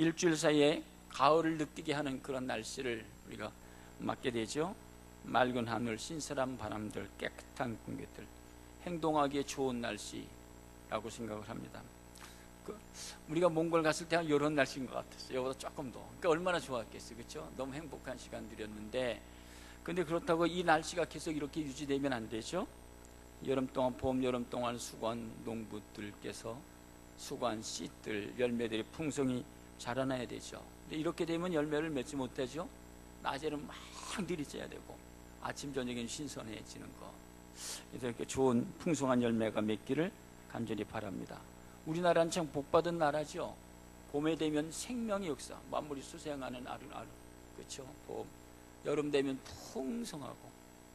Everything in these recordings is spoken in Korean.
일주일 사이에 가을을 느끼게 하는 그런 날씨를 우리가 맞게 되죠. 맑은 하늘, 신선한 바람들, 깨끗한 공기들, 행동하기에 좋은 날씨라고 생각을 합니다. 우리가 몽골 갔을 때 이런 날씨인 것 같았어요. 이거보다 조금 더. 그러니까 얼마나 좋았겠어요, 그렇죠? 너무 행복한 시간들이었는데, 근데 그렇다고 이 날씨가 계속 이렇게 유지되면 안 되죠. 여름 동안, 봄, 여름 동안 수건 농부들께서 수건 씨들, 열매들이 풍성히 자라나야 되죠. 근데 이렇게 되면 열매를 맺지 못하죠. 낮에는 막 들이쳐야 되고 아침 저녁에는 신선해지는 거. 그래서 이렇게 좋은 풍성한 열매가 맺기를 간절히 바랍니다. 우리나라는 참 복받은 나라죠. 봄에 되면 생명의 역사, 만물이 수생하는 아름아름, 그렇죠? 봄, 여름 되면 풍성하고,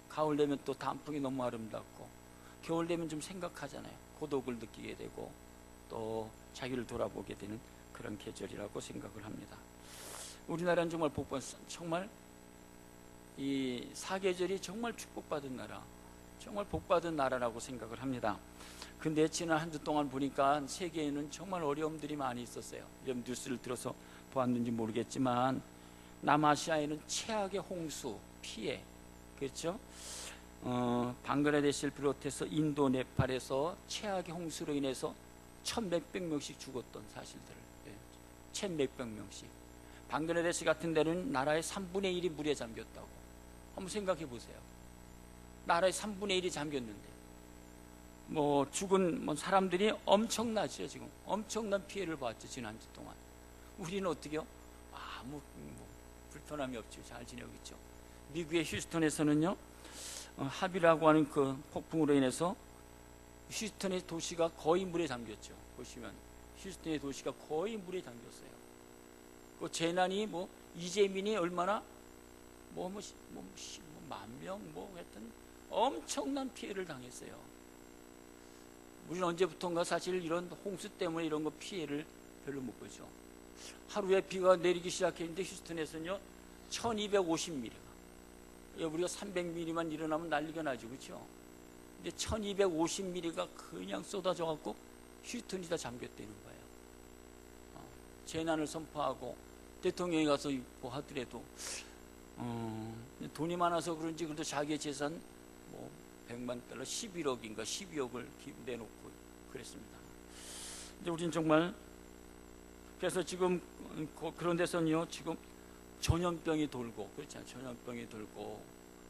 가을 되면 또 단풍이 너무 아름답고, 겨울 되면 좀 생각하잖아요. 고독을 느끼게 되고 또 자기를 돌아보게 되는 그런 계절이라고 생각을 합니다. 우리나라는 정말 복받은, 정말 이 사계절이 정말 축복받은 나라, 정말 복받은 나라라고 생각을 합니다. 근데 지난 한 주 동안 보니까 세계에는 정말 어려움들이 많이 있었어요. 이런 뉴스를 들어서 보았는지 모르겠지만 남아시아에는 최악의 홍수 피해, 그렇죠? 방글라데시를 비롯해서 인도, 네팔에서 최악의 홍수로 인해서 천몇백 명씩 죽었던 사실들을, 천몇백 명씩. 방글라데시 같은 데는 나라의 3분의 1이 물에 잠겼다고. 한번 생각해 보세요. 나라의 3분의 1이 잠겼는데 죽은 사람들이 엄청나죠. 지금 엄청난 피해를 봤죠, 지난 주 동안. 우리는 어떻게요? 아무 불편함이 없죠. 잘 지내고 있죠. 미국의 휴스턴에서는요, 합이라고 하는 그 폭풍으로 인해서 휴스턴의 도시가 거의 물에 잠겼죠. 보시면 휴스턴의 도시가 거의 물에 잠겼어요. 그 재난이 이재민이 얼마나 만 명 하여튼 엄청난 피해를 당했어요. 우리는 언제부턴가 사실 이런 홍수 때문에 이런 거 피해를 별로 못 보죠. 하루에 비가 내리기 시작했는데 휴스턴에서는요 1250mm가, 우리가 300mm만 일어나면 난리가 나죠, 그렇죠? 근데 1250mm가 그냥 쏟아져 갖고 휴스턴이 다 잠겼다는 거예요. 재난을 선포하고 대통령이 가서 하더라도 돈이 많아서 그런지 그래도 자기의 재산 100만 달러, 11억인가 12억을 내놓고 그랬습니다. 이제 우리는 정말, 그래서 지금 그런 데서는요 지금 전염병이 돌고, 그렇잖아요. 전염병이 돌고,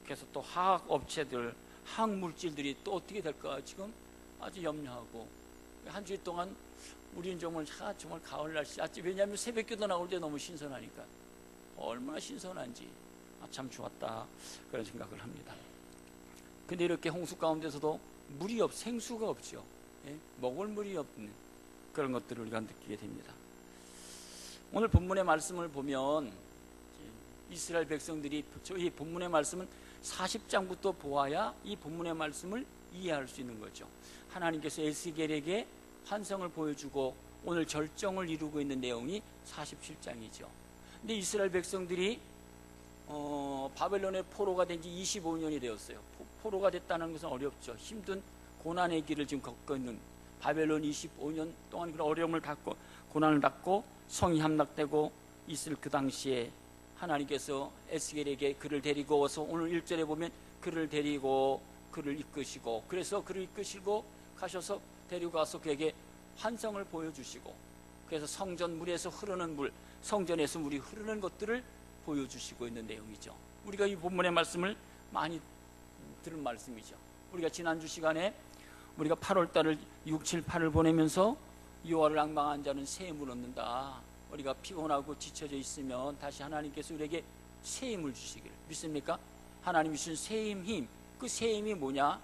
그래서 또 화학 업체들, 화학 물질들이 또 어떻게 될까 지금 아주 염려하고, 한 주일 동안 우리는 정말 가을 날씨, 왜냐하면 새벽기도 나올 때 너무 신선하니까, 얼마나 신선한지 참 좋았다, 그런 생각을 합니다. 근데 이렇게 홍수 가운데서도 생수가 없죠. 먹을 물이 없는 그런 것들을 우리가 느끼게 됩니다. 오늘 본문의 말씀을 보면 이스라엘 백성들이, 이 본문의 말씀은 40장부터 보아야 이 본문의 말씀을 이해할 수 있는 거죠. 하나님께서 에스겔에게 환상을 보여주고 오늘 절정을 이루고 있는 내용이 47장이죠. 근데 이스라엘 백성들이 바벨론의 포로가 된 지 25년이 되었어요. 포로가 됐다는 것은 어렵죠. 힘든 고난의 길을 지금 걷고 있는, 바벨론 25년 동안 그런 어려움을 닫고 고난을 닫고 성이 함락되고 있을 그 당시에 하나님께서 에스겔에게 그를 데리고 와서, 오늘 1절에 보면 그를 데리고 그를 이끄시고, 그래서 그를 이끄시고 가셔서 데리고 가서 그에게 환상을 보여주시고, 그래서 성전 물에서 흐르는 물, 성전에서 물이 흐르는 것들을 보여주시고 있는 내용이죠. 우리가 이 본문의 말씀을 많이 들은 말씀이죠. 우리가 지난주 시간에 우리가 8월달을 6, 7, 8을 보내면서 여호와를 앙망한 자는 새 힘을 얻는다. 우리가 피곤하고 지쳐져 있으면 다시 하나님께서 우리에게 새 힘을 주시기를 믿습니까? 하나님이 주신 새 힘, 그 새 힘이 뭐냐?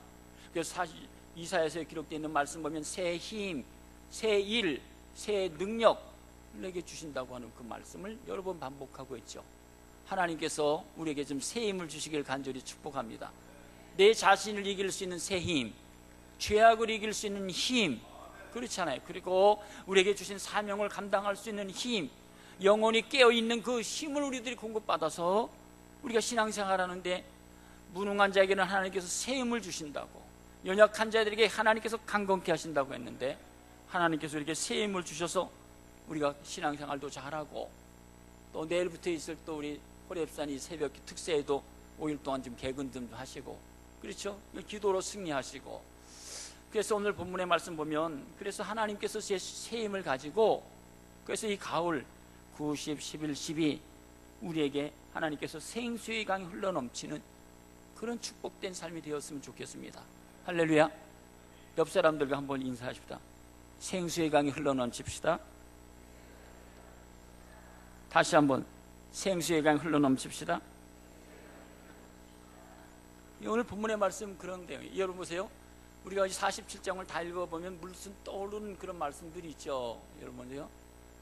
그래서 사실 이사야서에 기록되어 있는 말씀 보면 새 힘, 새 일, 새 능력 내게 주신다고 하는 그 말씀을 여러 번 반복하고 있죠. 하나님께서 우리에게 좀 새 힘을 주시길 간절히 축복합니다. 내 자신을 이길 수 있는 새 힘, 죄악을 이길 수 있는 힘, 그렇잖아요. 그리고 우리에게 주신 사명을 감당할 수 있는 힘, 영혼이 깨어있는 그 힘을 우리들이 공급받아서 우리가 신앙생활하는데, 무능한 자에게는 하나님께서 새 힘을 주신다고, 연약한 자들에게 하나님께서 강건케 하신다고 했는데, 하나님께서 우리에게 새 힘을 주셔서 우리가 신앙생활도 잘하고, 또 내일부터 있을 또 우리 호렙산이 새벽 특세에도 5일 동안 좀 개근 좀 하시고, 그렇죠? 기도로 승리하시고. 그래서 오늘 본문의 말씀 보면, 그래서 하나님께서 새 힘을 가지고, 그래서 이 가을 9, 10, 11, 12 우리에게 하나님께서 생수의 강이 흘러넘치는 그런 축복된 삶이 되었으면 좋겠습니다. 할렐루야. 옆 사람들과 한번 인사하십시다. 생수의 강이 흘러넘칩시다. 다시 한번 생수의 강이 흘러넘칩시다. 오늘 본문의 말씀 그런데요. 여러분 보세요. 우리가 47장을 다 읽어보면 물씬 떠오르는 그런 말씀들이 있죠. 여러분요.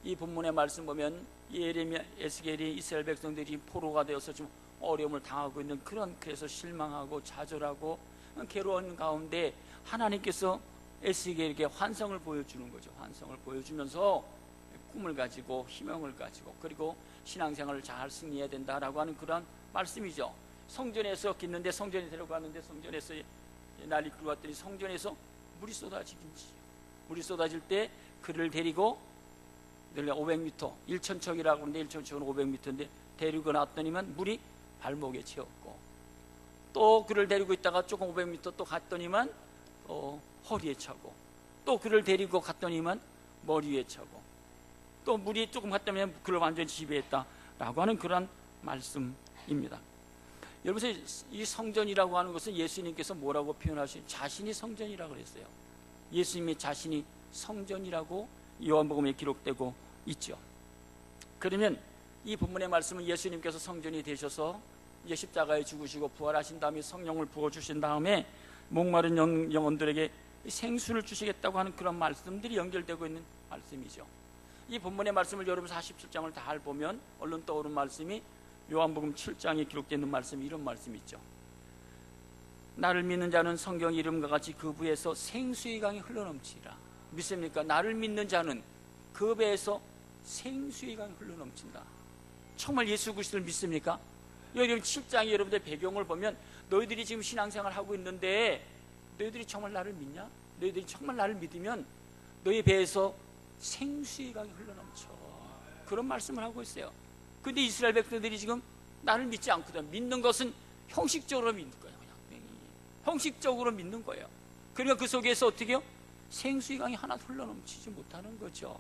이 본문의 말씀 보면 예레미야, 에스겔이 이스라엘 백성들이 포로가 되어서 좀 어려움을 당하고 있는 그런, 그래서 실망하고 좌절하고 괴로운 가운데 하나님께서 에스겔에게 환상을 보여주는 거죠. 환상을 보여주면서 꿈을 가지고 희망을 가지고, 그리고 신앙생활을 잘 승리해야 된다라고 하는 그런 말씀이죠. 성전에서 gis는데, 성전에 데려가는데, 성전에서 날 이끌고 왔더니 성전에서 물이 쏟아지긴지, 물이 쏟아질 때 그를 데리고 500m, 1,000척이라고 하는데 1,000척은 500m인데 데리고 나왔더니만 물이 발목에 채웠고, 또 그를 데리고 있다가 조금 500m 또 갔더니만 허리에 차고, 또 그를 데리고 갔더니만 머리 위에 차고, 또 물이 조금 갔다면 그를 완전히 지배했다라고 하는 그런 말씀입니다. 여러분, 이 성전이라고 하는 것은 예수님께서 뭐라고 표현하신, 자신이 성전이라고 그랬어요. 예수님의 자신이 성전이라고 요한복음에 기록되고 있죠. 그러면 이 본문의 말씀은 예수님께서 성전이 되셔서 이제 십자가에 죽으시고 부활하신 다음에 성령을 부어주신 다음에 목마른 영혼들에게 생수를 주시겠다고 하는 그런 말씀들이 연결되고 있는 말씀이죠. 이 본문의 말씀을 여러분 47장을 다 보면 얼른 떠오른 말씀이 요한복음 7장에 기록되어 있는 말씀이 이런 말씀이 있죠. 나를 믿는 자는 성경 이름과 같이 그 부에서 생수의 강이 흘러넘치리라. 믿습니까? 나를 믿는 자는 그 배에서 생수의 강이 흘러넘친다. 정말 예수 그리스도를 믿습니까? 여러분 7장의 여러분들 배경을 보면, 너희들이 지금 신앙생활 하고 있는데 너희들이 정말 나를 믿냐? 너희들이 정말 나를 믿으면 너희 배에서 생수의 강이 흘러넘쳐. 그런 말씀을 하고 있어요. 근데 이스라엘 백성들이 지금 나를 믿지 않거든. 믿는 것은 형식적으로 믿는 거예요. 그냥 형식적으로 믿는 거예요. 그러니까 그 속에서 어떻게 해요? 생수의 강이 하나도 흘러넘치지 못하는 거죠.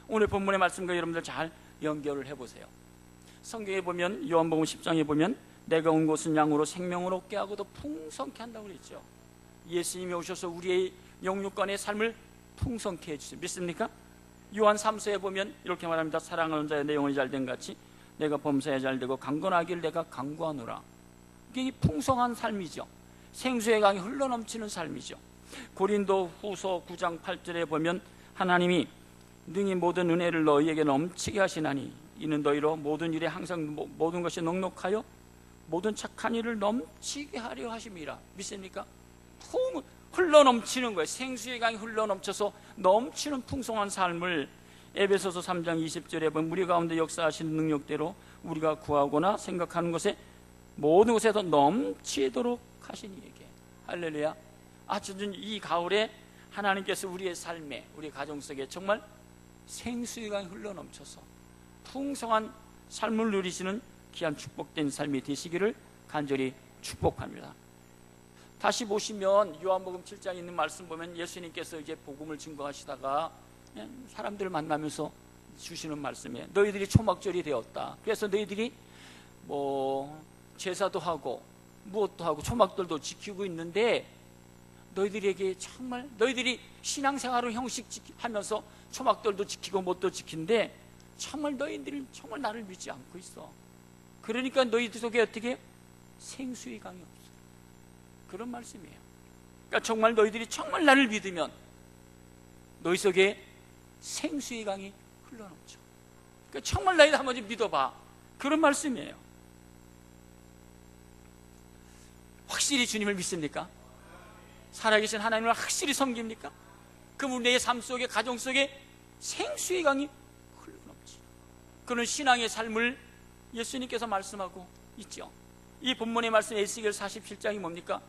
오늘 본문의 말씀과 여러분들 잘 연결을 해보세요. 성경에 보면, 요한복음 10장에 보면 내가 온 곳은 양으로 생명을 얻게 하고 더 풍성케 한다고 그랬죠. 예수님이 오셔서 우리의 영육간의 삶을 풍성케 해주세요. 믿습니까? 요한 3서에 보면 이렇게 말합니다. 사랑하는 자의 내 영혼이 잘된 같이 내가 범사에 잘되고 강건하길 내가 강구하노라. 이게 풍성한 삶이죠. 생수의 강이 흘러넘치는 삶이죠. 고린도 후서 9장 8절에 보면 하나님이 능히 모든 은혜를 너희에게 넘치게 하시나니 이는 너희로 모든 일에 항상 모든 것이 넉넉하여 모든 착한 일을 넘치게 하려 하심이라. 믿습니까? 흘러넘치는 거예요. 생수의 강이 흘러넘쳐서 넘치는 풍성한 삶을 에베소서 3장 20절에 보면 우리 가운데 역사하시는 능력대로 우리가 구하거나 생각하는 것에 모든 것에서 넘치도록 하시니 에게. 할렐루야. 이 가을에 하나님께서 우리의 삶에, 우리 가정 속에 정말 생수의 강이 흘러넘쳐서 풍성한 삶을 누리시는 귀한 축복된 삶이 되시기를 간절히 축복합니다. 다시 보시면 요한복음 7장에 있는 말씀 보면 예수님께서 이제 복음을 증거하시다가 사람들을 만나면서 주시는 말씀이에요. 너희들이 초막절이 되었다. 그래서 너희들이 제사도 하고 무엇도 하고 초막들도 지키고 있는데, 너희들에게 정말 너희들이 신앙생활을 형식하면서 초막들도 지키고 뭣도 지킨데 정말 너희들은 정말 나를 믿지 않고 있어. 그러니까 너희들 속에 어떻게 생수의 강이 없어. 그런 말씀이에요. 그러니까 정말 너희들이 정말 나를 믿으면 너희 속에 생수의 강이 흘러넘쳐. 그러니까 정말 너희들 한번 좀 믿어봐. 그런 말씀이에요. 확실히 주님을 믿습니까? 살아계신 하나님을 확실히 섬깁니까? 그럼 내 삶 속에, 가정 속에 생수의 강이 흘러넘치. 그런 신앙의 삶을 예수님께서 말씀하고 있죠. 이 본문의 말씀 에스겔 47장이 뭡니까?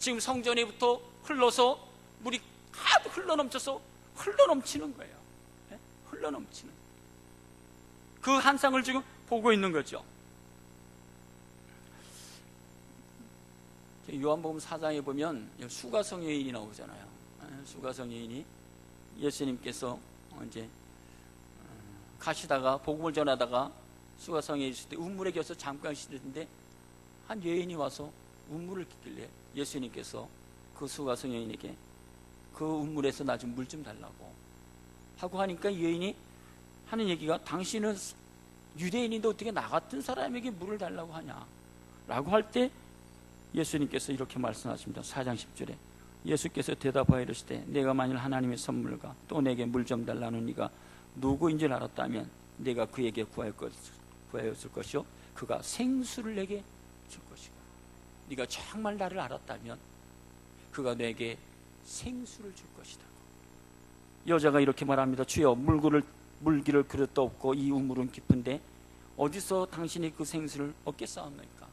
지금 성전에부터 흘러서 물이 하도 흘러넘쳐서 흘러넘치는 거예요. 흘러넘치는 그 환상을 지금 보고 있는 거죠. 요한복음 4장에 보면 수가성 여인이 나오잖아요. 수가성 여인이 예수님께서 이제 가시다가 복음을 전하다가 수가성에 있을 때 우물에 겨서 잠깐 쉬는데 한 여인이 와서 우물을 깃길래 예수님께서 그 수가성 여인에게 그 우물에서 나 좀 물 좀 달라고 하고 하니까 여인이 하는 얘기가 당신은 유대인인데 어떻게 나 같은 사람에게 물을 달라고 하냐 라고 할 때 예수님께서 이렇게 말씀하십니다. 4장 10절에 예수께서 대답하여 이르시되 내가 만일 하나님의 선물과 또 내게 물 좀 달라는 이가 누구인 줄 알았다면 내가 그에게 구하였을 것이요 그가 생수를 내게 줄 것이고 네가 정말 나를 알았다면 그가 내게 생수를 줄 것이다. 여자가 이렇게 말합니다. 주여 물기를 그릇도 없고 이 우물은 깊은데 어디서 당신이 그 생수를 얻겠사옵니까?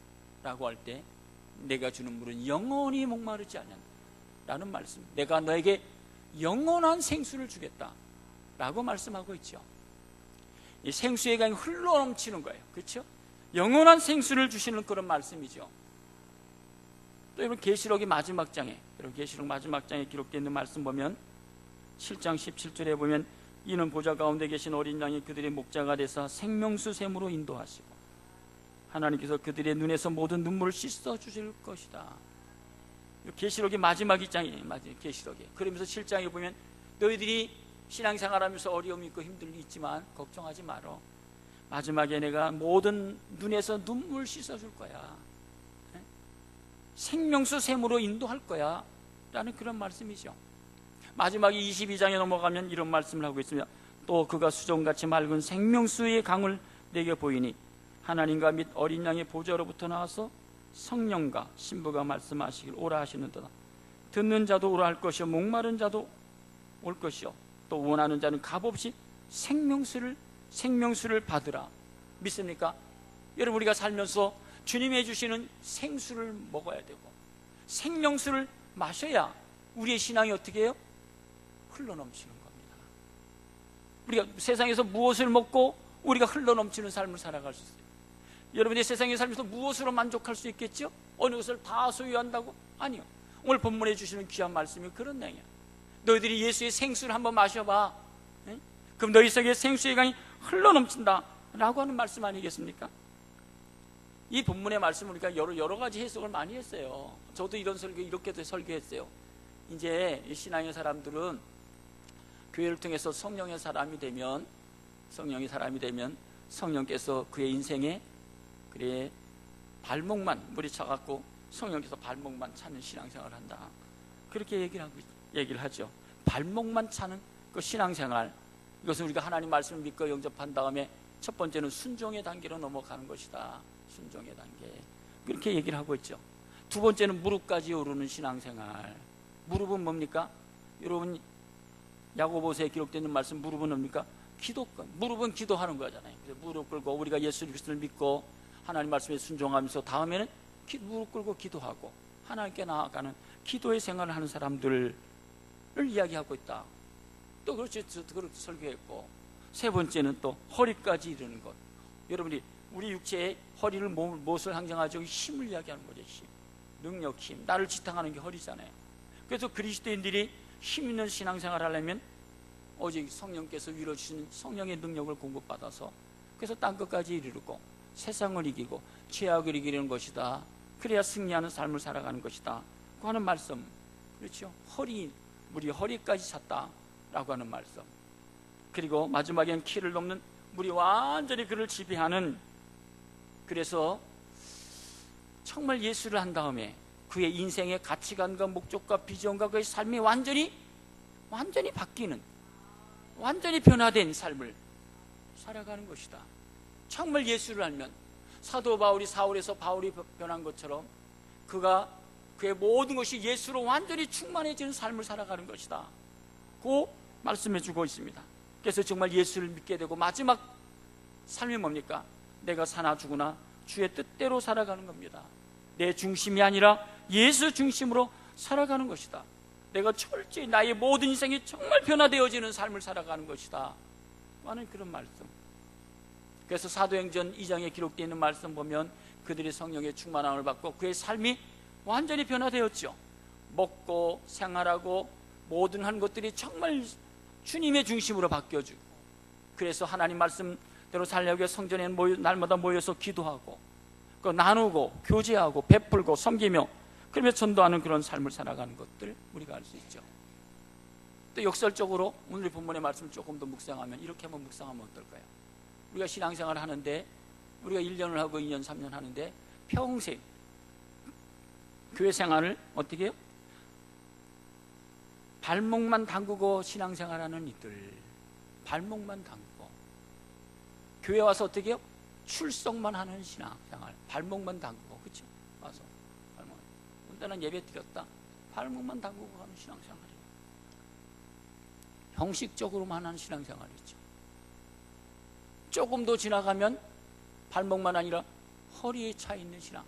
라고 할 때 내가 주는 물은 영원히 목마르지 않는다 라는 말씀, 내가 너에게 영원한 생수를 주겠다 라고 말씀하고 있죠. 이 생수의 강이 흘러넘치는 거예요. 그렇죠? 영원한 생수를 주시는 그런 말씀이죠. 또 여러분 계시록의 마지막 장에, 계시록 마지막 장에 기록되어 있는 말씀 보면 7장 17절에 보면 이는 보좌 가운데 계신 어린 양이 그들의 목자가 돼서 생명수 샘으로 인도하시고 하나님께서 그들의 눈에서 모든 눈물을 씻어 주실 것이다. 계시록의 마지막 장이에요. 계시록에. 그러면서 7장에 보면 너희들이 신앙생활하면서 어려움이 있고 힘듦이 있지만 걱정하지 말어. 마지막에 내가 모든 눈에서 눈물 씻어줄 거야. 생명수 샘으로 인도할 거야 라는 그런 말씀이죠. 마지막에 22장에 넘어가면 이런 말씀을 하고 있습니다. 또 그가 수정같이 맑은 생명수의 강을 내게 보이니 하나님과 및 어린 양의 보좌로부터 나와서 성령과 신부가 말씀하시길 오라 하시는도다. 듣는 자도 오라 할 것이요 목마른 자도 올 것이요 또 원하는 자는 값없이 생명수를 받으라. 믿습니까? 여러분 우리가 살면서 주님이 해주시는 생수를 먹어야 되고 생명수를 마셔야 우리의 신앙이 어떻게 해요? 흘러넘치는 겁니다. 우리가 세상에서 무엇을 먹고 우리가 흘러넘치는 삶을 살아갈 수 있어요. 여러분이 세상에 살면서 무엇으로 만족할 수 있겠죠? 어느 것을 다 소유한다고? 아니요. 오늘 본문에 주시는 귀한 말씀이 그런 내용이야. 너희들이 예수의 생수를 한번 마셔봐. 그럼 너희 속에 생수의 강이 흘러넘친다 라고 하는 말씀 아니겠습니까? 이 본문의 말씀을 우리가 여러 가지 해석을 많이 했어요. 저도 이런 설교 이렇게도 설교했어요. 이제 신앙의 사람들은 교회를 통해서 성령의 사람이 되면 성령께서 그의 인생에 그의 발목만 물이 차갖고 성령께서 발목만 차는 신앙생활을 한다. 그렇게 얘기를 하죠. 발목만 차는 그 신앙생활, 이것은 우리가 하나님 말씀을 믿고 영접한 다음에 첫 번째는 순종의 단계로 넘어가는 것이다. 순종의 단계, 그렇게 얘기를 하고 있죠. 두 번째는 무릎까지 오르는 신앙생활. 무릎은 뭡니까? 여러분 야고보서에 기록되어 있는 말씀, 무릎은 뭡니까? 기도권. 무릎은 기도하는 거잖아요. 그래서 무릎 꿇고 우리가 예수 그리스도를 믿고 하나님 말씀에 순종하면서 다음에는 무릎 꿇고 기도하고 하나님께 나아가는 기도의 생활을 하는 사람들을 이야기하고 있다. 또 그렇게 설교했고, 세 번째는 또 허리까지 이르는 것. 여러분이 우리 육체의 허리를 무엇을 상징하죠? 힘을 이야기하는 거죠. 힘, 능력, 힘. 나를 지탱하는 게 허리잖아요. 그래서 그리스도인들이 힘 있는 신앙생활을 하려면 오직 성령께서 위로 주신 성령의 능력을 공급받아서 그래서 땅끝까지 이르고 세상을 이기고 죄악을 이기는 것이다. 그래야 승리하는 삶을 살아가는 것이다. 그 하는 말씀. 그렇죠? 물이 허리까지 찼다라고 하는 말씀. 그리고 마지막엔 키를 넘는 물이 완전히 그를 지배하는, 그래서 정말 예수를 한 다음에 그의 인생의 가치관과 목적과 비전과 그의 삶이 완전히 바뀌는, 완전히 변화된 삶을 살아가는 것이다. 정말 예수를 알면 사도 바울이 사울에서 바울이 변한 것처럼 그의 모든 것이 예수로 완전히 충만해지는 삶을 살아가는 것이다. 그 말씀해 주고 있습니다. 그래서 정말 예수를 믿게 되고 마지막 삶이 뭡니까? 내가 사나 죽으나 주의 뜻대로 살아가는 겁니다. 내 중심이 아니라 예수 중심으로 살아가는 것이다. 내가 철저히 나의 모든 인생이 정말 변화되어지는 삶을 살아가는 것이다 하는 그런 말씀. 그래서 사도행전 2장에 기록되어 있는 말씀 보면 그들이 성령의 충만함을 받고 그의 삶이 완전히 변화되었죠. 먹고 생활하고 모든 한 것들이 정말 주님의 중심으로 바뀌어지고, 그래서 하나님 말씀대로 살려고 성전에 날마다 모여서 기도하고 나누고 교제하고 베풀고 섬기며 그러며 전도하는 그런 삶을 살아가는 것들 우리가 알 수 있죠. 또 역설적으로 오늘 본문의 말씀을 조금 더 묵상하면 이렇게 한번 묵상하면 어떨까요? 우리가 신앙생활을 하는데 우리가 1년을 하고 2년 3년 하는데 평생 교회 생활을 어떻게 해요? 발목만 담그고 신앙생활하는 이들, 발목만 담그고 교회 와서 어떻게 해요? 출석만 하는 신앙생활, 발목만 담그고, 그렇죠? 와서 발목, 나는 예배 드렸다, 발목만 담그고 하는 신앙생활이에요. 형식적으로만 하는 신앙생활이죠. 조금 더 지나가면 발목만 아니라 허리에 차 있는 신앙.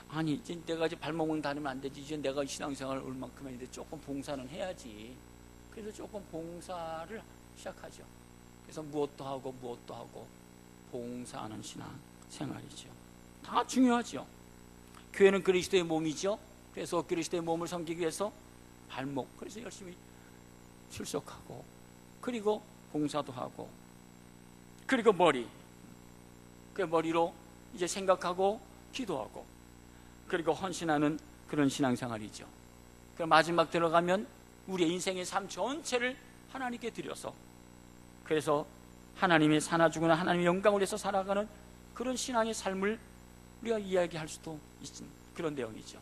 아니, 이제 내가 이제 발목만 다니면 안 되지. 이제 내가 신앙생활을 얼만큼 했는데 조금 봉사는 해야지. 그래서 조금 봉사를 시작하죠. 그래서 무엇도 하고 봉사하는 신앙생활이죠. 다 중요하죠. 교회는 그리스도의 몸이죠. 그래서 그리스도의 몸을 섬기기 위해서 발목, 그래서 열심히 출석하고, 그리고 봉사도 하고, 그리고 머리, 그 머리로 이제 생각하고 기도하고, 그리고 헌신하는 그런 신앙생활이죠. 그 마지막 들어가면 우리의 인생의 삶 전체를 하나님께 드려서, 그래서 하나님의 사나 죽으나 하나님의 영광을 위해서 살아가는 그런 신앙의 삶을 우리가 이야기할 수도 있는 그런 내용이죠.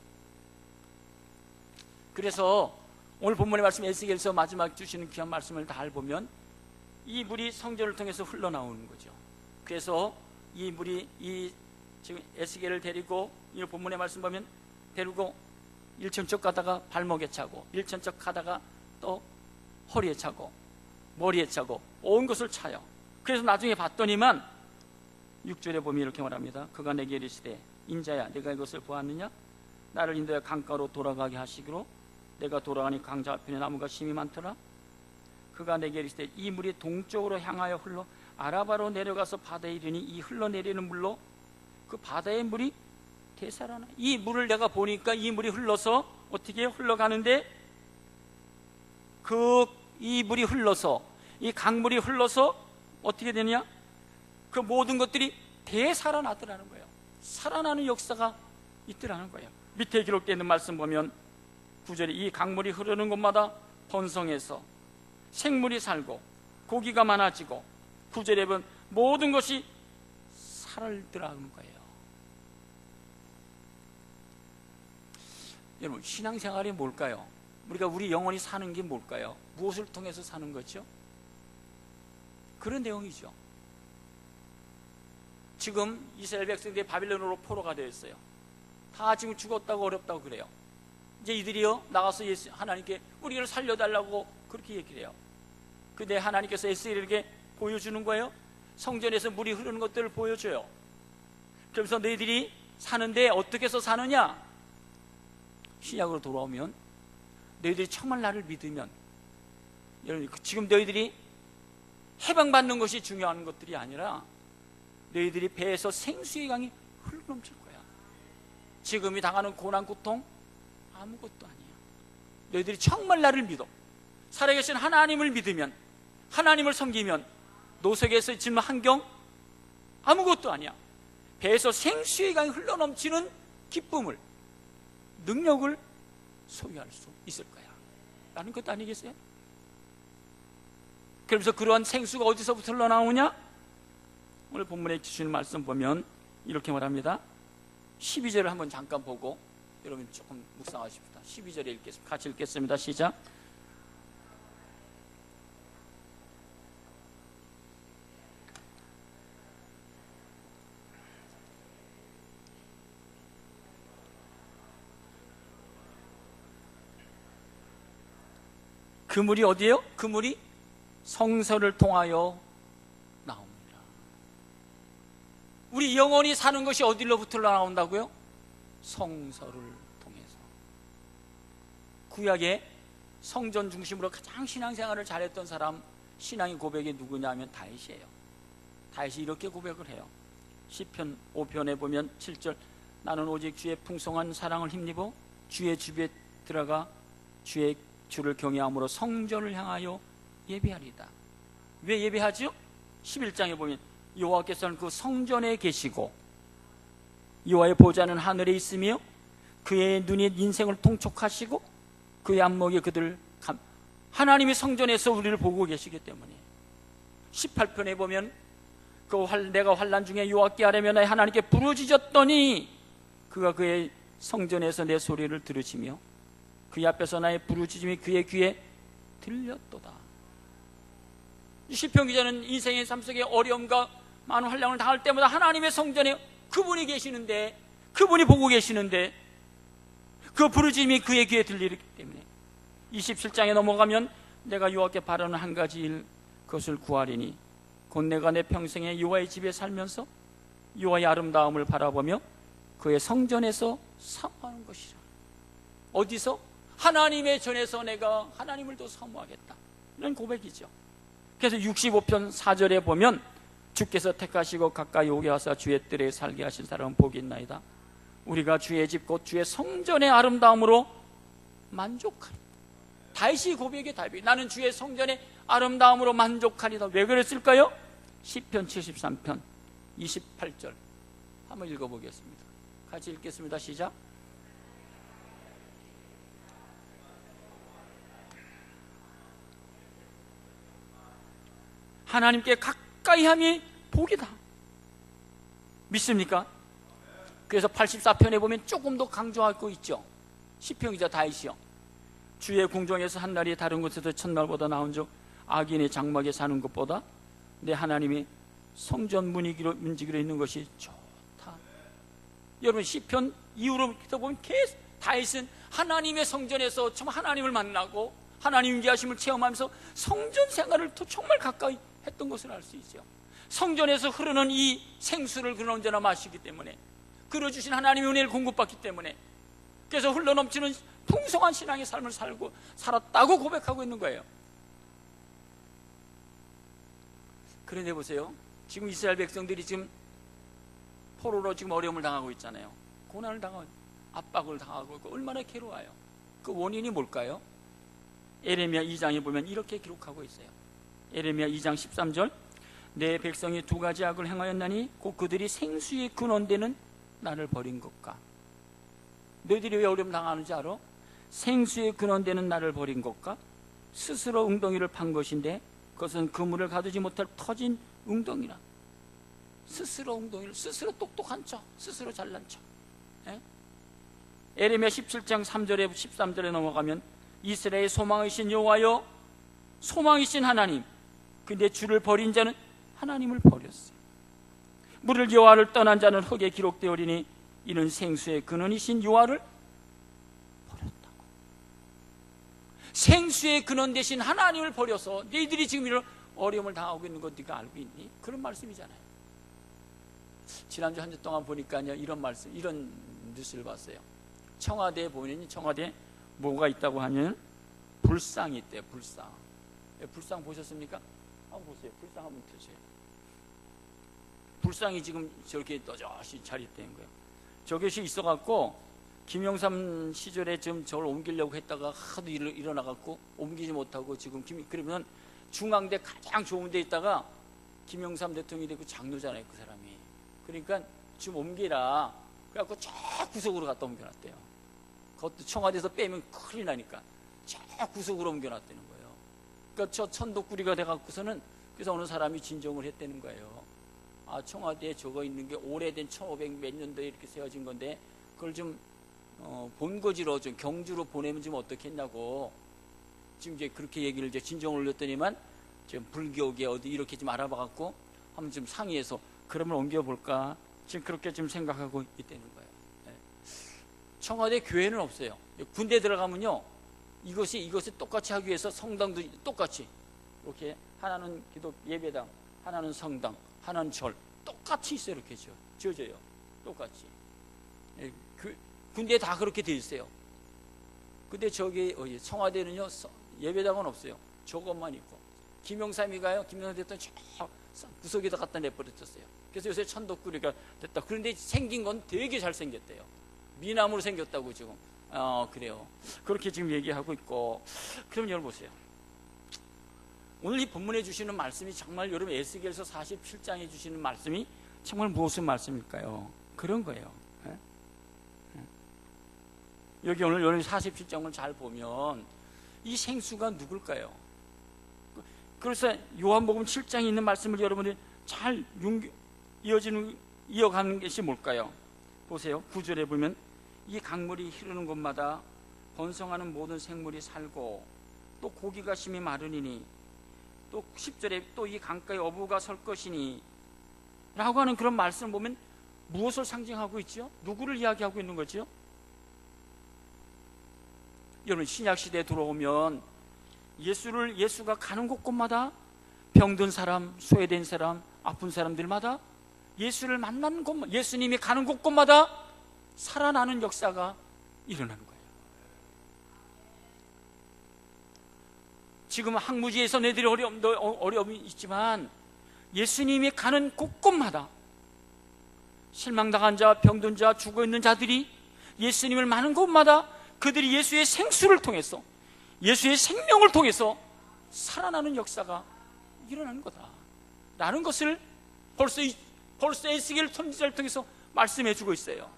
그래서 오늘 본문의 말씀 에스겔서 마지막 주시는 귀한 말씀을 다 보면 이 물이 성전을 통해서 흘러나오는 거죠. 그래서 이 물이 지금 에스겔을 데리고 이 본문의 말씀 보면 데리고 일천척 가다가 발목에 차고, 일천척 가다가 또 허리에 차고, 머리에 차고, 온 것을 차요. 그래서 나중에 봤더니만 6절에 보면 이렇게 말합니다. 그가 내게 이르시되 인자야, 내가 이것을 보았느냐? 나를 인도하여 강가로 돌아가게 하시기로 내가 돌아가니 강자 앞에 나무가 심이 많더라. 그가 내게 이르시되 이 물이 동쪽으로 향하여 흘러 아라바로 내려가서 바다에 이르니 이 흘러내리는 물로 그 바다의 물이 대사라나. 이 물을 내가 보니까 이 물이 흘러서 어떻게 흘러가는데, 이 물이 흘러서, 이 강물이 흘러서 어떻게 되느냐? 그 모든 것들이 대살아나더라는 거예요. 살아나는 역사가 있더라는 거예요. 밑에 기록되어 있는 말씀 보면 9절에 이 강물이 흐르는 곳마다 번성해서 생물이 살고 고기가 많아지고, 9절에 보면 모든 것이 살더라는 거예요. 여러분, 신앙생활이 뭘까요? 우리 영혼이 사는 게 뭘까요? 무엇을 통해서 사는 거죠? 그런 내용이죠. 지금 이스라엘 백성들이 바빌론으로 포로가 되어 있어요. 다 지금 죽었다고 어렵다고 그래요. 이제 이들이요 나가서 하나님께 우리를 살려달라고 그렇게 얘기를 해요. 근데 하나님께서 에스겔에게 보여주는 거예요. 성전에서 물이 흐르는 것들을 보여줘요. 그러면서 너희들이 사는데 어떻게 해서 사느냐? 신약으로 돌아오면 너희들이 정말 나를 믿으면, 여러분 지금 너희들이 해방받는 것이 중요한 것들이 아니라 너희들이 배에서 생수의 강이 흘러넘칠 거야. 지금이 당하는 고난 고통 아무것도 아니야. 너희들이 정말 나를 믿어, 살아계신 하나님을 믿으면, 하나님을 섬기면 노석에서 지금 환경 아무것도 아니야. 배에서 생수의 강이 흘러넘치는 기쁨을, 능력을 소유할 수 있을 거야 라는 것 아니겠어요? 그러면서 그러한 생수가 어디서부터 흘러나오냐? 오늘 본문에 주시는 말씀 보면 이렇게 말합니다. 12절을 한번 잠깐 보고 여러분 조금 묵상하십시다. 12절에 읽겠습니다. 같이 읽겠습니다. 시작. 그 물이 어디예요? 그 물이 성서를 통하여 나옵니다. 우리 영혼이 사는 것이 어디로부터 나온다고요? 성서를 통해서. 구약의 성전 중심으로 가장 신앙생활을 잘했던 사람, 신앙의 고백이 누구냐 하면 다윗이에요. 다윗이 이렇게 고백을 해요. 시편 5편에 보면 7절, 나는 오직 주의 풍성한 사랑을 힘입어 주의 집에 들어가 주를 경외함으로 성전을 향하여 예배하리다. 왜 예배하죠? 11장에 보면 여호와께서는 그 성전에 계시고 여호와의 보좌는 하늘에 있으며 그의 눈이 인생을 통촉하시고 그의 안목이 그들을 하나님의 성전에서 우리를 보고 계시기 때문에 18편에 보면 내가 환난 중에 여호와께 아뢰며 나의 하나님께 부르짖었더니 그가 그의 성전에서 내 소리를 들으시며 그의 앞에서 나의 부르짖음이 그의 귀에 들렸도다. 시편 기자는 인생의 삶 속에 어려움과 많은 환난을 당할 때마다 하나님의 성전에 그분이 계시는데, 그분이 보고 계시는데 그 부르짖음이 그의 귀에 들리기 때문에 27장에 넘어가면 내가 여호와께 바라는 한 가지 일, 그것을 구하리니 곧 내가 내 평생에 여호와의 집에 살면서 여호와의 아름다움을 바라보며 그의 성전에서 사모하는 것이라. 어디서? 하나님의 전에서 내가 하나님을 더 사모하겠다, 이런 고백이죠. 그래서 65편 4절에 보면 주께서 택하시고 가까이 오게 하사 주의 뜰에 살게 하신 사람은 복이 있나이다. 우리가 주의 집 곧 주의 성전의 아름다움으로 만족하리다. 다윗이 고백의 답이, 나는 주의 성전의 아름다움으로 만족하리다. 왜 그랬을까요? 시편 73편 28절 한번 읽어보겠습니다. 같이 읽겠습니다. 시작. 하나님께 가까이 함이 복이다. 믿습니까? 그래서 84편에 보면 조금 더 강조하고 있죠. 시편 기자 다윗이요, 주의 궁정에서 한날이 다른 곳에서 첫날보다 나은즉 악인의 장막에 사는 것보다 내 하나님의 성전 문지기로 있는 것이 좋다. 여러분, 시편 이후로부터 보면 계속 다윗은 하나님의 성전에서 참 하나님을 만나고 하나님 임재하심을 체험하면서 성전 생활을 또 정말 가까이 했던 것을 알 수 있죠. 성전에서 흐르는 이 생수를 그는 언제나 마시기 때문에, 그려주신 하나님의 은혜를 공급받기 때문에, 그래서 흘러넘치는 풍성한 신앙의 삶을 살았다고 고백하고 있는 거예요. 그런데 보세요, 지금 이스라엘 백성들이 지금 포로로 지금 어려움을 당하고 있잖아요. 고난을 당하고 압박을 당하고 있고 얼마나 괴로워요. 그 원인이 뭘까요? 에레미야 2장에 보면 이렇게 기록하고 있어요. 에레미야 2장 13절, 내 백성이 두 가지 악을 행하였나니 곧 그들이 생수의 근원되는 나를 버린 것과, 너희들이 왜 어려움 당하는지 알아? 생수의 근원되는 나를 버린 것과 스스로 웅덩이를 판 것인데 그것은 그물을 가두지 못할 터진 웅덩이라. 스스로 웅덩이를, 스스로 똑똑한 척, 스스로 잘난 척. 에레미야 17장 3절에 13절에 넘어가면 이스라엘의 소망이신 여호와여, 소망이신 하나님, 근데 주를 버린 자는 하나님을 버렸어요. 물을 여호와를 떠난 자는 흙에 기록되어리니 이는 생수의 근원이신 여호와를 버렸다고. 생수의 근원 대신 하나님을 버려서 너희들이 지금 이런 어려움을 당하고 있는 것 네가 알고 있니? 그런 말씀이잖아요. 지난주 한 주 동안 보니까요, 이런 말씀, 이런 뉴스를 봤어요. 청와대에 보면, 청와대에 뭐가 있다고 하면 불상이 있대요. 불상. 불상 보셨습니까? 한번 보세요. 불상 한번 펴세요. 불상이 지금 저렇게 떠져시 자리된 거예요. 저것이 있어갖고 김영삼 시절에 좀 저걸 옮기려고 했다가 하도 일어나갖고 옮기지 못하고 지금 그러면 중앙대 가장 좋은 데 있다가 김영삼 대통령이 되고 장로잖아요, 그 사람이. 그러니까 지금 옮기라 그래갖고 저 구석으로 갖다 옮겨놨대요. 그것도 청와대에서 빼면 큰일 나니까 저 구석으로 옮겨놨다는 거예요. 그러니까 저 천덕구리가 돼갖고서는, 그래서 어느 사람이 진정을 했다는 거예요. 아, 청와대에 저거 있는 게 오래된 1500 몇 년도에 이렇게 세워진 건데 그걸 좀 본거지로 좀 경주로 보내면 좀 어떻겠냐고 지금 이제 그렇게 얘기를 이제 진정을 올렸더니만 지금 불교계 어디 이렇게 좀 알아봐갖고 한번 좀 상의해서 그러면 옮겨볼까 지금 그렇게 좀 생각하고 있다는 거예요. 네. 청와대 교회는 없어요. 군대 들어가면요, 이것이 똑같이 하기 위해서 성당도 똑같이 이렇게 하나는 기독 예배당, 하나는 성당, 하나는 절 똑같이 있어요. 이렇게 지어져요. 똑같이. 그 군대에 다 그렇게 돼 있어요. 근데 저기 청와대는요, 예배당은 없어요. 저것만 있고 김영삼이가요, 김영삼 대통령 저 구석에다 갖다 내버렸었어요. 그래서 요새 천덕꾸리가 됐다. 그런데 생긴 건 되게 잘생겼대요. 미남으로 생겼다고 지금. 그래요. 그렇게 지금 얘기하고 있고. 그럼 여러분 보세요. 오늘 이 본문에 주시는 말씀이 정말 여러분 에스겔서 47장에 주시는 말씀이 정말 무슨 말씀일까요? 그런 거예요. 여기 오늘 여러분 47장을 잘 보면 이 생수가 누굴까요? 그래서 요한복음 7장에 있는 말씀을 여러분이 잘 이어가는 것이 뭘까요? 보세요. 9절에 보면 이 강물이 흐르는 곳마다 번성하는 모든 생물이 살고 또 고기가 심히 마르니니 또 10절에 또 이 강가에 어부가 설 것이니 라고 하는 그런 말씀을 보면 무엇을 상징하고 있죠? 누구를 이야기하고 있는 거죠? 여러분 신약시대에 들어오면 예수가 가는 곳곳마다 병든 사람, 소외된 사람, 아픈 사람들마다 예수를 만나는 곳, 예수님이 가는 곳곳마다 살아나는 역사가 일어나는 거예요. 지금 항무지에서 너희들이 어려움이 있지만 예수님이 가는 곳곳마다 실망당한 자, 병든 자, 죽어있는 자들이 예수님을 많은 곳마다 그들이 예수의 생수를 통해서 예수의 생명을 통해서 살아나는 역사가 일어나는 거다 라는 것을 벌써 에스겔 선지자를 통해서 말씀해 주고 있어요.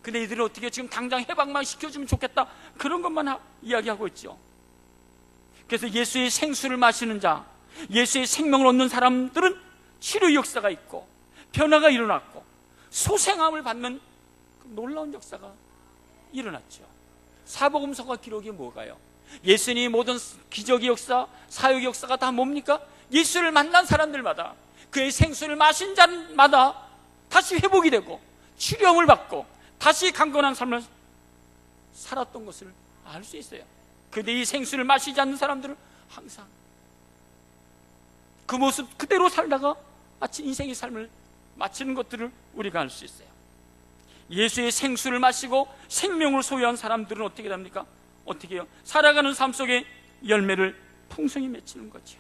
근데 이들은 어떻게 지금 당장 해방만 시켜주면 좋겠다 그런 것만 이야기하고 있죠. 그래서 예수의 생수를 마시는 자, 예수의 생명을 얻는 사람들은 치료의 역사가 있고 변화가 일어났고 소생함을 받는 놀라운 역사가 일어났죠. 사복음서가 기록이 뭐가요? 예수님이 모든 기적의 역사, 사역의 역사가 다 뭡니까? 예수를 만난 사람들마다 그의 생수를 마신 자마다 다시 회복이 되고 치료함을 받고 다시 강건한 삶을 살았던 것을 알 수 있어요. 그런데 이 생수를 마시지 않는 사람들은 항상 그 모습 그대로 살다가 마치 인생의 삶을 마치는 것들을 우리가 알 수 있어요. 예수의 생수를 마시고 생명을 소유한 사람들은 어떻게 됩니까? 어떻게 해요? 살아가는 삶 속에 열매를 풍성히 맺히는 거죠.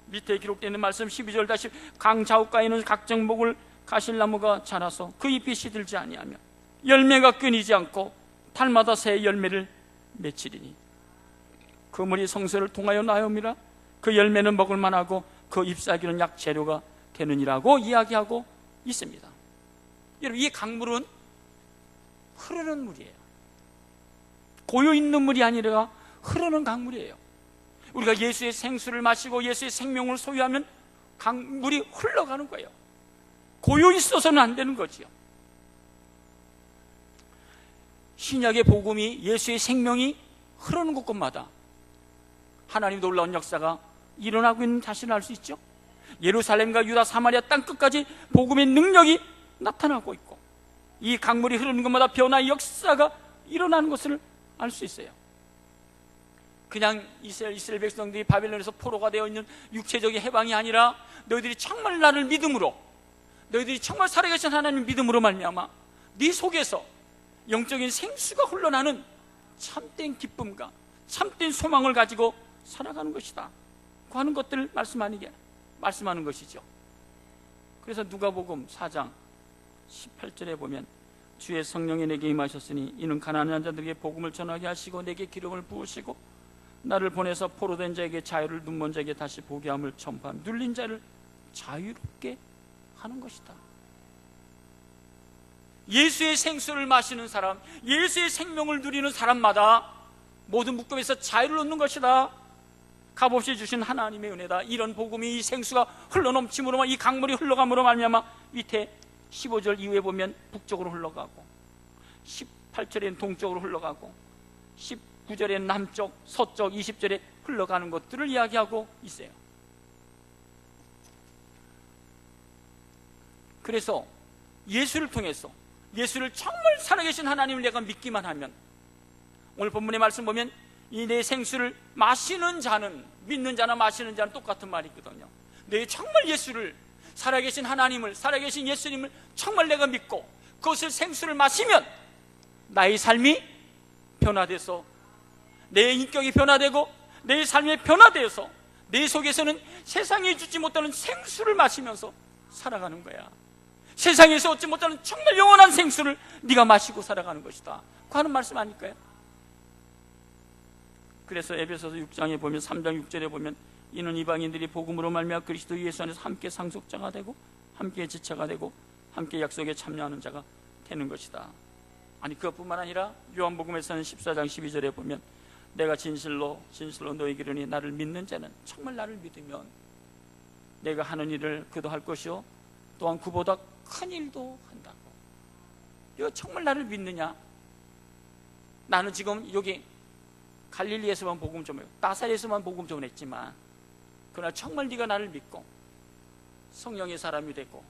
밑에 기록되는 말씀 12절 다시 강좌우가에는 각종 목을 가실나무가 자라서 그 잎이 시들지 아니하며 열매가 끊이지 않고 달마다 새 열매를 맺히리니 그 물이 성소를 통하여 나옵니다. 그 열매는 먹을 만하고 그 잎사귀는 약 재료가 되느니라고 이야기하고 있습니다. 여러분 이 강물은 흐르는 물이에요. 고여있는 물이 아니라 흐르는 강물이에요. 우리가 예수의 생수를 마시고 예수의 생명을 소유하면 강물이 흘러가는 거예요. 고여있어서는 안 되는 거지요. 신약의 복음이 예수의 생명이 흐르는 곳곳마다 하나님 놀라운 역사가 일어나고 있는 자신을 알 수 있죠. 예루살렘과 유다 사마리아 땅끝까지 복음의 능력이 나타나고 있고 이 강물이 흐르는 곳마다 변화의 역사가 일어나는 것을 알 수 있어요. 그냥 이스라엘 백성들이 바벨론에서 포로가 되어 있는 육체적인 해방이 아니라 너희들이 정말 나를 믿음으로 너희들이 정말 살아계신 하나님 믿음으로 말미암아 네 속에서 영적인 생수가 흘러나는 참된 기쁨과 참된 소망을 가지고 살아가는 것이다 그 하는 것들을 말씀하는 것이죠. 그래서 누가복음 4장 18절에 보면 주의 성령이 내게 임하셨으니 이는 가난한 자들에게 복음을 전하게 하시고 내게 기름을 부으시고 나를 보내서 포로된 자에게 자유를 눈먼 자에게 다시 보게 함을 전파하며 눌린 자를 자유롭게 하는 것이다. 예수의 생수를 마시는 사람, 예수의 생명을 누리는 사람마다 모든 묶음에서 자유를 얻는 것이다. 값없이 주신 하나님의 은혜다. 이런 복음이 이 생수가 흘러넘침으로 이 강물이 흘러감으로 말미암아 밑에 15절 이후에 보면 북쪽으로 흘러가고 18절에는 동쪽으로 흘러가고 19절에는 남쪽, 서쪽, 20절에 흘러가는 것들을 이야기하고 있어요. 그래서 예수를 통해서 예수를 정말 살아계신 하나님을 내가 믿기만 하면 오늘 본문의 말씀 보면 이 내 생수를 마시는 자는 믿는 자나 마시는 자는 똑같은 말이거든요. 내 정말 예수를 살아계신 하나님을 살아계신 예수님을 정말 내가 믿고 그것을 생수를 마시면 나의 삶이 변화돼서 내 인격이 변화되고 내 삶이 변화되어서 내 속에서는 세상에 주지 못하는 생수를 마시면서 살아가는 거야. 세상에서 얻지 못하는 정말 영원한 생수를 네가 마시고 살아가는 것이다 그 하는 말씀 아닐까요? 그래서 에베소서 6장에 보면 3장 6절에 보면 이는 이방인들이 복음으로 말미암아 그리스도 예수 안에서 함께 상속자가 되고 함께 지체가 되고 함께 약속에 참여하는 자가 되는 것이다. 아니 그것뿐만 아니라 요한복음에서는 14장 12절에 보면 내가 진실로 너희에게 이르니 나를 믿는 자는 정말 나를 믿으면 내가 하는 일을 그도 할 것이요 또한 그보다 큰 일도 한다고. 이거 정말 나를 믿느냐? 나는 지금 여기 갈릴리에서만 복음 전해, 나사렛에서만 복음 전했지만 그러나 정말 네가 나를 믿고 성령의 사람이 되고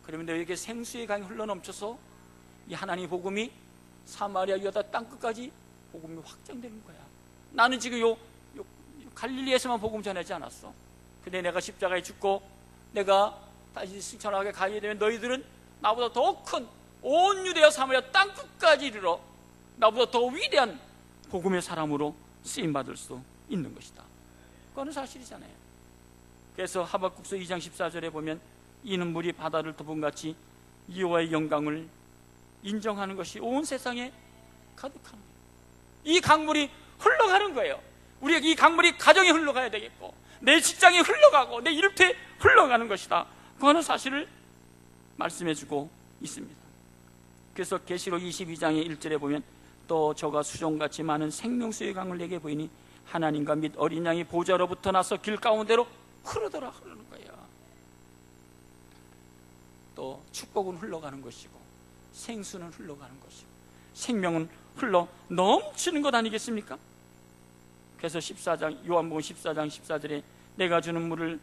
그러면 너에게 생수의 강이 흘러넘쳐서 이 하나님의 복음이 사마리아 유다 땅끝까지 복음이 확장되는 거야. 나는 지금 요 갈릴리에서만 복음 전하지 않았어. 근데 내가 십자가에 죽고 내가 다시 승천하게 가게 되면 너희들은 나보다 더 큰 온 유대와 사마리아 땅끝까지 이르러 나보다 더 위대한 복음의 사람으로 쓰임받을 수 있는 것이다. 그거는 사실이잖아요. 그래서 하박국서 2장 14절에 보면 이는 물이 바다를 덮음같이 여호와의 영광을 인정하는 것이 온 세상에 가득한 거예요. 이 강물이 흘러가는 거예요. 우리가 이 강물이 가정에 흘러가야 되겠고 내 직장에 흘러가고 내 일터에 흘러가는 것이다. 그거는 사실을 말씀해주고 있습니다. 그래서 계시록 22장의 1절에 보면 또 저가 수종같이 많은 생명수의 강을 내게 보이니 하나님과 및 어린 양이 보좌로부터 나서 길 가운데로 흐르더라. 흐르는 거예요. 또 축복은 흘러가는 것이고 생수는 흘러가는 것이고 생명은 흘러 넘치는 것 아니겠습니까? 그래서 14장 요한복음 14장 14절에 내가 주는 물을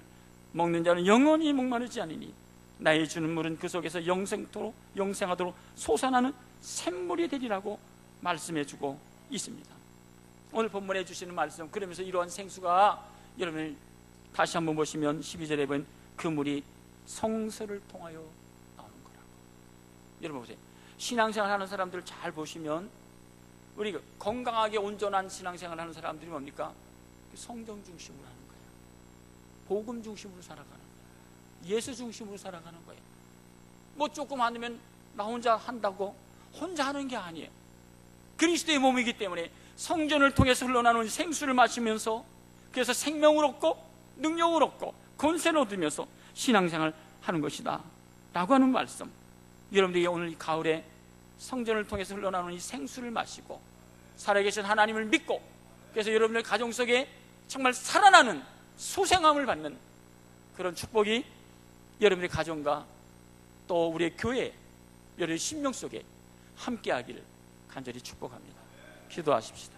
먹는 자는 영원히 목마르지 않으니 나의 주는 물은 그 속에서 영생하도록 솟아나는 샘물이 되리라고 말씀해주고 있습니다. 오늘 본문에 주시는 말씀 그러면서 이러한 생수가 여러분 다시 한번 보시면 12절에 보면 그 물이 성서를 통하여 나오는 거라고. 여러분 보세요. 신앙생활 하는 사람들을 잘 보시면 우리 건강하게 온전한 신앙생활 하는 사람들이 뭡니까? 성경 중심으로 하는 거예요. 복음 중심으로 살아가는 거예요. 예수 중심으로 살아가는 거예요. 뭐 조금 하면 나 혼자 한다고 혼자 하는 게 아니에요. 그리스도의 몸이기 때문에 성전을 통해서 흘러나오는 생수를 마시면서 그래서 생명을 얻고 능력을 얻고 권세를 얻으면서 신앙생활을 하는 것이다 라고 하는 말씀. 여러분들이 오늘 이 가을에 성전을 통해서 흘러나오는 이 생수를 마시고 살아계신 하나님을 믿고 그래서 여러분들 가정 속에 정말 살아나는 소생함을 받는 그런 축복이 여러분의 가정과 또 우리의 교회 여러분의 심령 속에 함께하기를 간절히 축복합니다. 기도하십시다.